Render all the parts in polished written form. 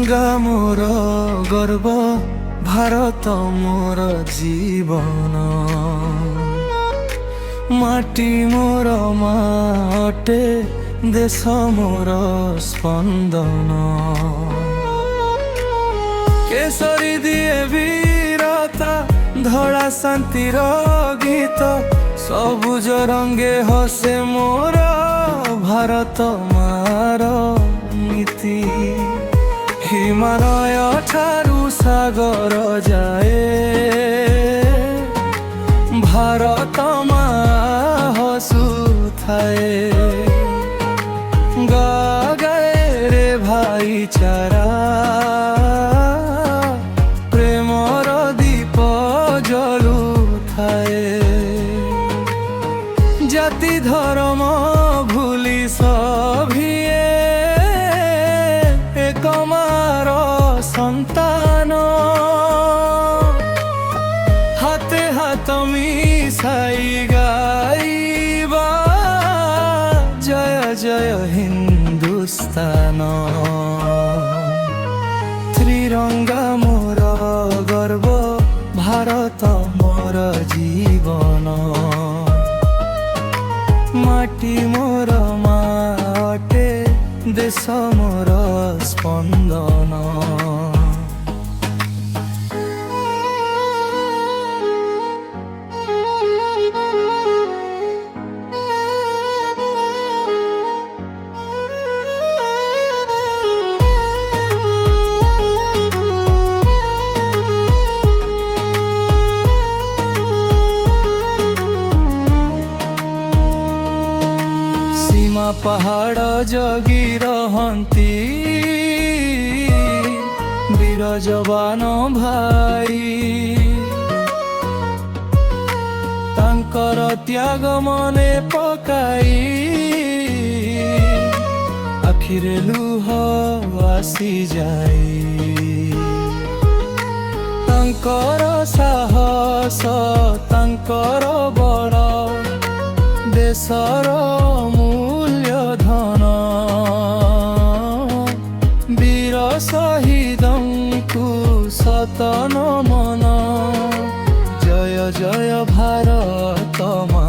ତ୍ରିରଙ୍ଗା ମୋର ଗର୍ବ, ଭାରତ ମୋର ଜୀବନ। ମାଟି ମୋର ମା ଅଟେ, ଦେଶ ମୋର ସ୍ପନ୍ଦନ। କେଶରୀ ଦିଏ ବୀରତା, ଧଳା ଶାନ୍ତିର ଗୀତ। ସବୁଜ ରଙ୍ଗେ ହସେ ମୋର ଭାରତ ମାର ନୀତି। ହିମାଳୟ ଠାରୁ ସାଗର ଯାଏ, ଭାରତ ମା ହସୁଥାଏ। ଗାଏ ରେ ଭାଇଚାରା, ପ୍ରେମର ଦୀପ ଜଳୁଥାଏ। ଜାତି ଧର୍ମ ଭୁଲି ସଭିଏ ଏକ ମାର ସନ୍ତାନ। ହାତେ ହାତ ମିଶାଇ ଗାଇବା, ଜୟ ଜୟ ହିନ୍ଦୁସ୍ତାନ। ତ୍ରିରଙ୍ଗା ମୋର ଗର୍ବ, ଭାରତ ମୋର ଜୀବନ। ମାଟି ମୋର ମା ଅଟେ, ଦେଶ ମୋର ସ୍ପନ୍ଦନ। ସୀମା ପାହାଡ଼ ଜଗି ରହନ୍ତି ବୀର ଯବାନ ଭାଇ। ତାଙ୍କର ତ୍ୟାଗ ମନେ ପକାଇ, ଆଖିରେ ଲୁହ ଆସିଯାଏ। ତାଙ୍କର ସାହସ, ତାଙ୍କର ବଳ, ଦେଶର ମୂଲ୍ୟଧନ। ବୀର ଶହୀଦଙ୍କୁ ଶତ ନମନ, ଜୟ ଜୟ ଭାରତ ମା।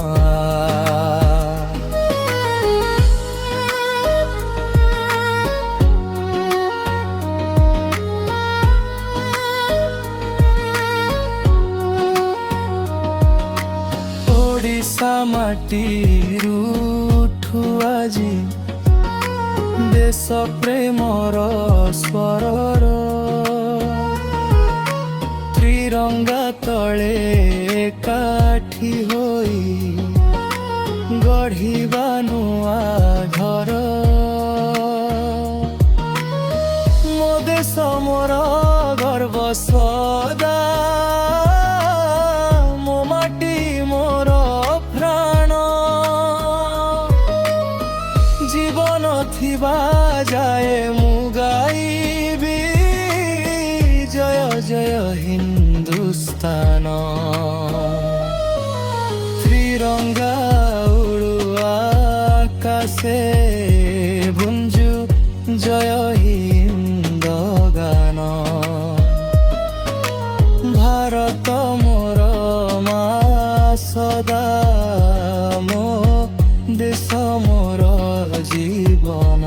ଓଡ଼ିଶା ମାଟିରୁ ଉଠୁ ଆଜି, ଦେଶ ପ୍ରେମର ସ୍ୱରର। ତ୍ରିରଙ୍ଗା ତଳେ ଏକାଠି ହୋଇ, ଗଢ଼ିବା ନୂଆ ଘର। ମୋ ଦେଶ ମୋର ଗର୍ବ ସଦା, ମୋ ମାଟି ମୋର ପ୍ରାଣ। ଜୀବନ ଥିବା ଯାଏ ମୁଁ ଗାଇବି, ଜୟ ଜୟ ହିନ୍ଦୁସ୍ତାନ। ତ୍ରିରଙ୍ଗା ଉଡ଼ୁ ଆକାশে, ଗୁଞ୍ଜୁ ଜୟ ହିନ୍ଦ ଗାନ। ଭାରତ ମୋର ମା ସଦା, ମୋ ଦେଶ ମୋର ଜୀବନ।